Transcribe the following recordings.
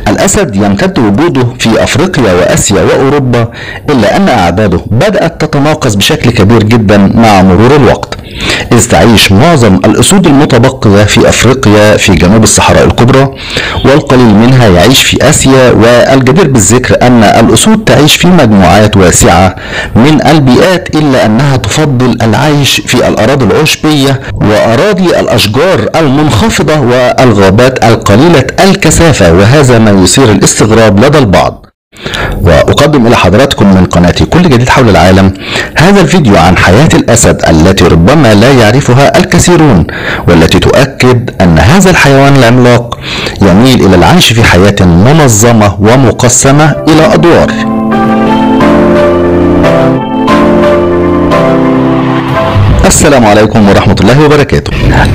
الأسد يمتد وجوده في أفريقيا وآسيا وأوروبا، إلا أن أعداده بدأت تتناقص بشكل كبير جدا مع مرور الوقت، إذ تعيش معظم الأسود المتبقية في أفريقيا في جنوب الصحراء الكبرى، والقليل منها يعيش في آسيا. والجدير بالذكر أن الأسود تعيش في مجموعات واسعة من البيئات، إلا أنها تفضل العيش في الأراضي العشبية وأراضي الأشجار المنخفضة والغابات القليلة الكثافة، وهذا ما يثير الاستغراب لدى البعض. وأقدم إلى حضراتكم من قناتي كل جديد حول العالم هذا الفيديو عن حياة الأسد التي ربما لا يعرفها الكثيرون، والتي تؤكد أن هذا الحيوان العملاق يميل إلى العيش في حياة منظمة ومقسمة إلى أدوار. السلام عليكم ورحمة الله وبركاته.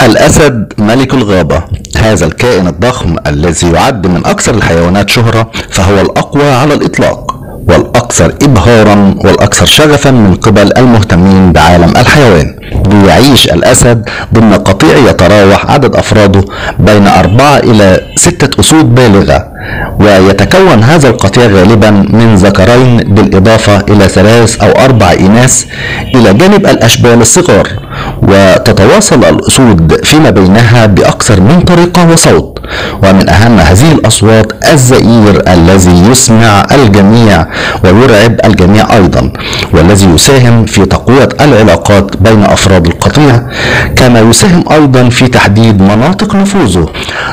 الأسد ملك الغابة، هذا الكائن الضخم الذي يعد من أكثر الحيوانات شهرة، فهو الأقوى على الإطلاق والأكثر إبهارا والأكثر شغفا من قبل المهتمين بعالم الحيوان. بيعيش الأسد ضمن قطيع يتراوح عدد أفراده بين 4 إلى 6 أسود بالغة، ويتكون هذا القطيع غالبا من ذكرين بالإضافة إلى 3 أو 4 إناث إلى جانب الأشبال الصغار. وتتواصل الأسود فيما بينها بأكثر من طريقة وصوت، ومن أهم هذه الأصوات الزئير الذي يسمع الجميع ويرعب الجميع أيضا، والذي يساهم في تقوية العلاقات بين أفراد القطيع، كما يساهم أيضا في تحديد مناطق نفوذه.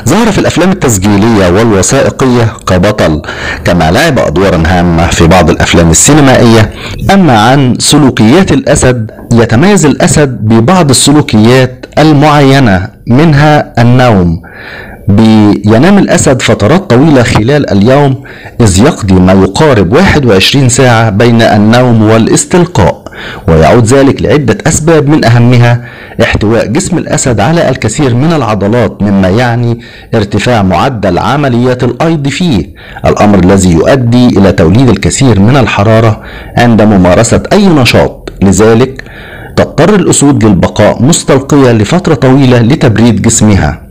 ظهر في الأفلام التسجيلية والوثائقية كبطل، كما لعب أدوارا هامة في بعض الأفلام السينمائية. أما عن سلوكيات الأسد، يتميز الأسد ببعض السلوكيات المعينة، منها النوم. بينام الأسد فترات طويلة خلال اليوم، إذ يقضي ما يقارب 21 ساعة بين النوم والاستلقاء، ويعود ذلك لعدة أسباب، من أهمها احتواء جسم الأسد على الكثير من العضلات، مما يعني ارتفاع معدل عمليات الأيض فيه، الأمر الذي يؤدي إلى توليد الكثير من الحرارة عند ممارسة أي نشاط. لذلك تضطر الأسود للبقاء مستلقية لفترة طويلة لتبريد جسمها.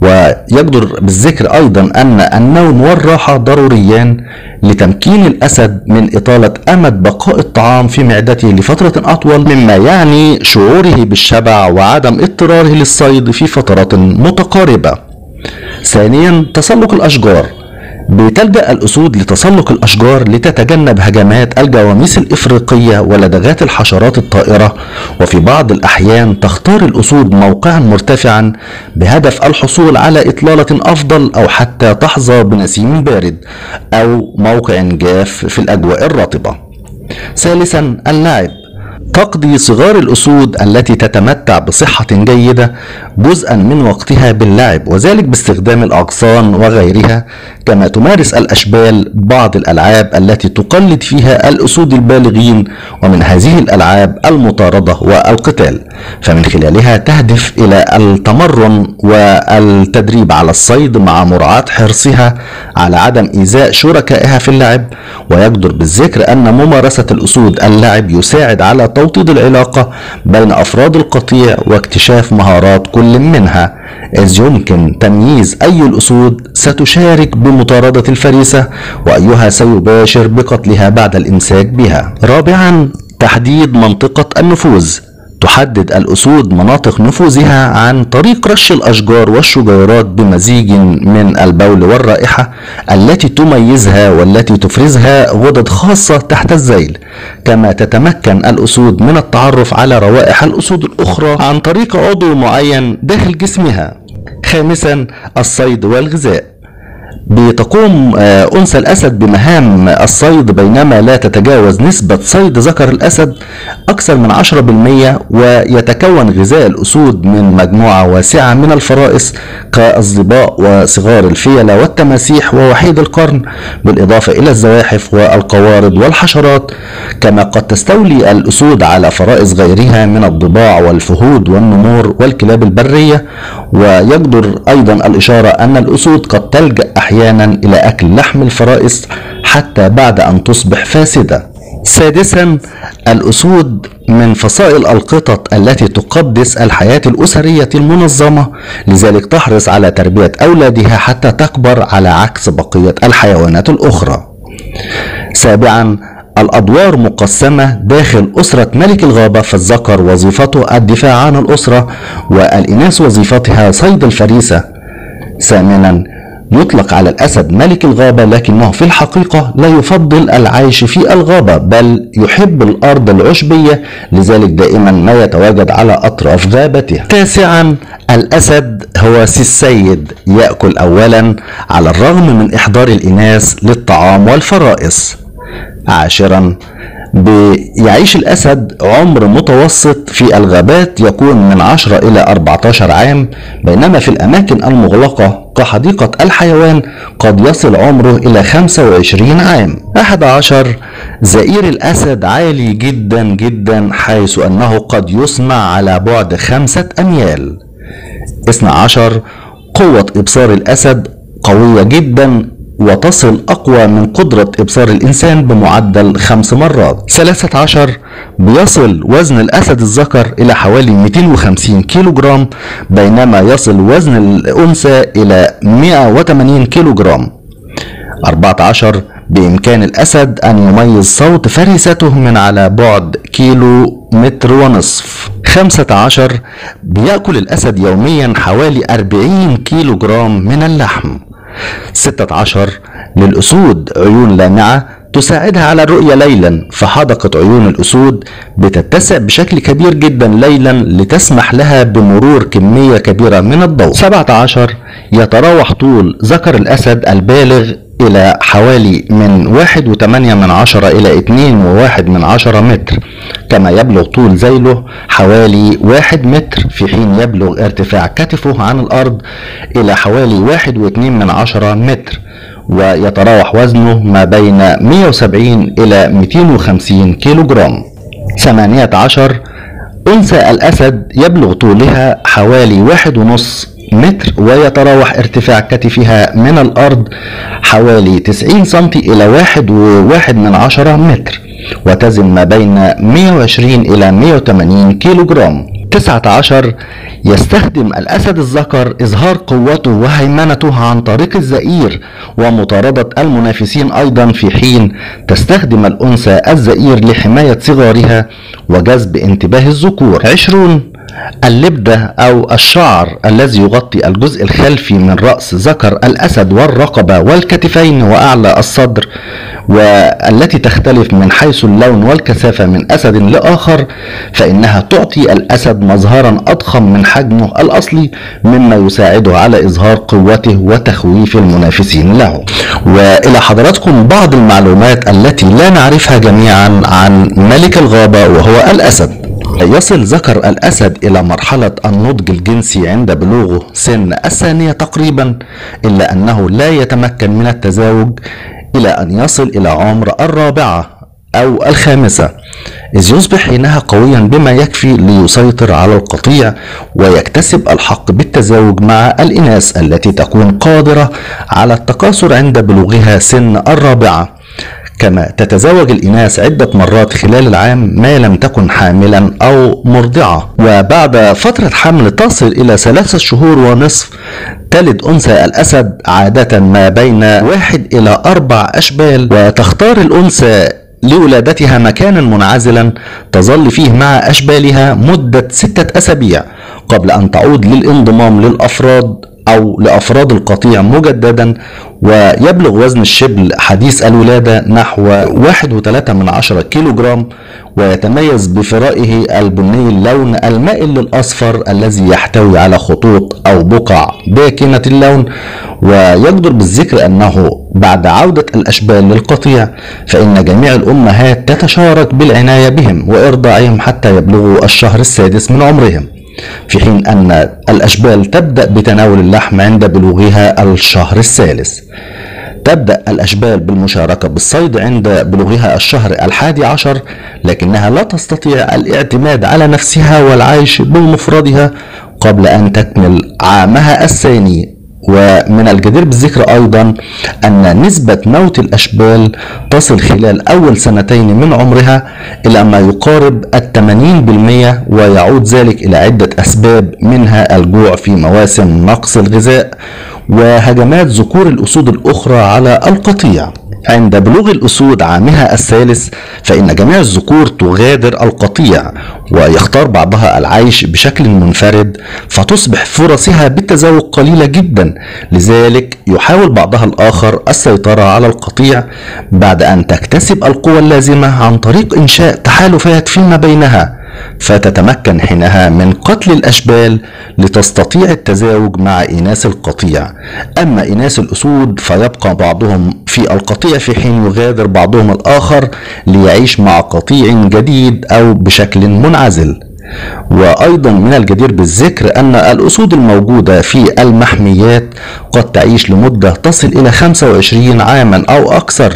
ويجدر بالذكر أيضا أن النوم والراحة ضروريان لتمكين الأسد من إطالة أمد بقاء الطعام في معدته لفترة أطول، مما يعني شعوره بالشبع وعدم اضطراره للصيد في فترات متقاربة. ثانيا، تسلق الأشجار. بتلجأ الأسود لتسلق الأشجار لتتجنب هجمات الجواميس الإفريقية ولدغات الحشرات الطائرة، وفي بعض الأحيان تختار الأسود موقعا مرتفعا بهدف الحصول على إطلالة أفضل، أو حتى تحظى بنسيم بارد، أو موقع جاف في الأجواء الرطبة. ثالثا، اللعب. تقضي صغار الأسود التي تتمتع بصحة جيدة جزءا من وقتها باللعب، وذلك باستخدام الأغصان وغيرها، كما تمارس الأشبال بعض الألعاب التي تقلد فيها الأسود البالغين، ومن هذه الألعاب المطاردة والقتال، فمن خلالها تهدف إلى التمرن والتدريب على الصيد، مع مراعاة حرصها على عدم إيذاء شركائها في اللعب. ويجدر بالذكر أن ممارسة الأسود اللعب يساعد على توطيد العلاقة بين أفراد القطيع واكتشاف مهارات كل منها، إذ يمكن تمييز أي الأسود ستشارك بمطاردة الفريسة، وأيها سيباشر بقتلها بعد الإمساك بها. رابعا، تحديد منطقة النفوذ. تحدد الأسود مناطق نفوذها عن طريق رش الأشجار والشجيرات بمزيج من البول والرائحة التي تميزها، والتي تفرزها غدد خاصة تحت الذيل. كما تتمكن الأسود من التعرف على روائح الأسود الأخرى عن طريق عضو معين داخل جسمها. خامسا، الصيد والغذاء. بتقوم أنثى الأسد بمهام الصيد، بينما لا تتجاوز نسبة صيد ذكر الأسد أكثر من 10%. ويتكون غذاء الأسود من مجموعة واسعة من الفرائس كالظباء وصغار الفيلة والتماسيح ووحيد القرن، بالإضافة إلى الزواحف والقوارض والحشرات. كما قد تستولي الأسود على فرائس غيرها من الضباع والفهود والنمور والكلاب البرية. ويجدر أيضا الإشارة أن الأسود قد تلجأ أحيانا إلى أكل لحم الفرائس حتى بعد أن تصبح فاسدة. سادسا، الأسود من فصائل القطط التي تقدس الحياة الأسرية المنظمة، لذلك تحرص على تربية أولادها حتى تكبر على عكس بقية الحيوانات الأخرى. سابعا، الأدوار مقسمة داخل أسرة ملك الغابة، فالذكر وظيفته الدفاع عن الأسرة والإناث وظيفتها صيد الفريسة. ثامنا، يطلق على الأسد ملك الغابة، لكنه في الحقيقة لا يفضل العيش في الغابة، بل يحب الأرض العشبية، لذلك دائما ما يتواجد على أطراف غابته. تاسعا، الأسد هو السيد، يأكل أولا على الرغم من إحضار الإناث للطعام والفرائس. عاشرا، بيعيش الأسد عمر متوسط في الغابات يكون من 10 إلى 14 عام، بينما في الأماكن المغلقة كحديقة الحيوان قد يصل عمره إلى 25 عام. 11، زئير الأسد عالي جدا جدا، حيث أنه قد يسمع على بعد 5 أميال. 12، قوة إبصار الأسد قوية جدا وتصل أقوى من قدرة إبصار الإنسان بمعدل 5 مرات. 13، بيصل وزن الأسد الذكر إلى حوالي 250 كيلو جرام، بينما يصل وزن الأنثى إلى 180 كيلو جرام. 14، بإمكان الأسد أن يميز صوت فريسته من على بعد كيلو متر ونصف. 15، بيأكل الأسد يوميا حوالي 40 كيلو جرام من اللحم. 16، للأسود عيون لامعة تساعدها على الرؤية ليلا، فحدقة عيون الأسود بتتسع بشكل كبير جدا ليلا لتسمح لها بمرور كمية كبيرة من الضوء. 17، يتراوح طول ذكر الأسد البالغ إلى حوالي من 1.8 إلى 2.1 متر، كما يبلغ طول ذيله حوالي 1 متر، في حين يبلغ ارتفاع كتفه عن الأرض إلى حوالي 1.2 متر، ويتراوح وزنه ما بين 170 إلى 250 كيلو جرام. 18، أنثى الأسد يبلغ طولها حوالي 1.5 متر، ويتراوح ارتفاع كتفها من الأرض حوالي 90 سنتي إلى 1.1 متر، وتزن ما بين 120 إلى 180 كيلو جرام. 19، يستخدم الأسد الذكر إظهار قوته وهيمنته عن طريق الزئير ومطاردة المنافسين أيضا، في حين تستخدم الأنثى الزئير لحماية صغارها وجذب انتباه الذكور. 20، اللبدة أو الشعر الذي يغطي الجزء الخلفي من رأس ذكر الأسد والرقبة والكتفين وأعلى الصدر، والتي تختلف من حيث اللون والكثافة من أسد لآخر، فإنها تعطي الأسد مظهرا أضخم من حجمه الأصلي، مما يساعده على إظهار قوته وتخويف المنافسين له. وإلى حضراتكم بعض المعلومات التي لا نعرفها جميعا عن ملك الغابة وهو الأسد. يصل ذكر الأسد إلى مرحلة النضج الجنسي عند بلوغه سن 2 تقريبا، إلا أنه لا يتمكن من التزاوج إلى أن يصل إلى عمر 4 أو 5، إذ يصبح حينها قويا بما يكفي ليسيطر على القطيع ويكتسب الحق بالتزاوج مع الإناث التي تكون قادرة على التكاثر عند بلوغها سن 4. كما تتزوج الإناث عدة مرات خلال العام ما لم تكن حاملا أو مرضعة، وبعد فترة حمل تصل إلى 3 شهور ونصف تلد أنثى الأسد عادة ما بين 1 إلى 4 أشبال، وتختار الأنثى لولادتها مكانا منعزلا تظل فيه مع أشبالها مدة 6 أسابيع قبل أن تعود للانضمام للأفراد أو لأفراد القطيع مجددا. ويبلغ وزن الشبل حديث الولادة نحو 1.3 كيلو جرام، ويتميز بفرائه البني اللون المائل للأصفر الذي يحتوي على خطوط أو بقع داكنة اللون. ويجدر بالذكر أنه بعد عودة الأشبال للقطيع فإن جميع الأمهات تتشارك بالعناية بهم وإرضاعهم حتى يبلغوا الشهر 6 من عمرهم، في حين أن الأشبال تبدأ بتناول اللحم عند بلوغها الشهر 3. تبدأ الأشبال بالمشاركة بالصيد عند بلوغها الشهر 11، لكنها لا تستطيع الاعتماد على نفسها والعيش بمفردها قبل أن تكمل عامها 2، ومن الجدير بالذكر أيضا أن نسبة موت الأشبال تصل خلال أول سنتين من عمرها إلى ما يقارب 80%، ويعود ذلك إلى عدة أسباب، منها الجوع في مواسم نقص الغذاء وهجمات ذكور الأسود الأخرى على القطيع. عند بلوغ الأسود عامها الثالث فإن جميع الذكور تغادر القطيع ويختار بعضها العيش بشكل منفرد، فتصبح فرصها بالتزاوج قليلة جدا، لذلك يحاول بعضها الآخر السيطرة على القطيع بعد أن تكتسب القوة اللازمة عن طريق إنشاء تحالفات فيما بينها، فتتمكن حينها من قتل الأشبال لتستطيع التزاوج مع إناث القطيع. أما إناث الأسود فيبقى بعضهم في القطيع في حين يغادر بعضهم الآخر ليعيش مع قطيع جديد أو بشكل منعزل. وأيضا من الجدير بالذكر أن الأسود الموجودة في المحميات قد تعيش لمدة تصل إلى 25 عاما أو أكثر،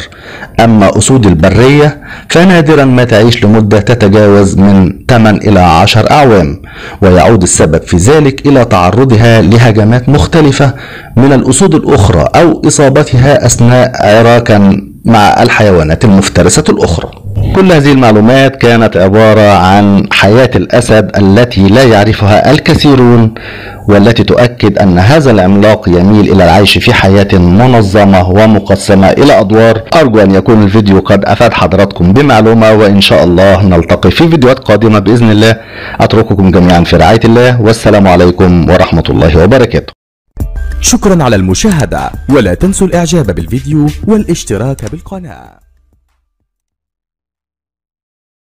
أما أسود البرية فنادرا ما تعيش لمدة تتجاوز من 8 إلى 10 أعوام، ويعود السبب في ذلك إلى تعرضها لهجمات مختلفة من الأسود الأخرى أو إصابتها أثناء عراكا مع الحيوانات المفترسة الأخرى. كل هذه المعلومات كانت عبارة عن حياة الأسد التي لا يعرفها الكثيرون، والتي تؤكد أن هذا العملاق يميل إلى العيش في حياة منظمة ومقسمة إلى أدوار. أرجو أن يكون الفيديو قد أفاد حضراتكم بمعلومة، وإن شاء الله نلتقي في فيديوهات قادمة بإذن الله. أترككم جميعا في رعاية الله، والسلام عليكم ورحمة الله وبركاته. شكرا على المشاهدة، ولا تنسوا الإعجاب بالفيديو والاشتراك بالقناة.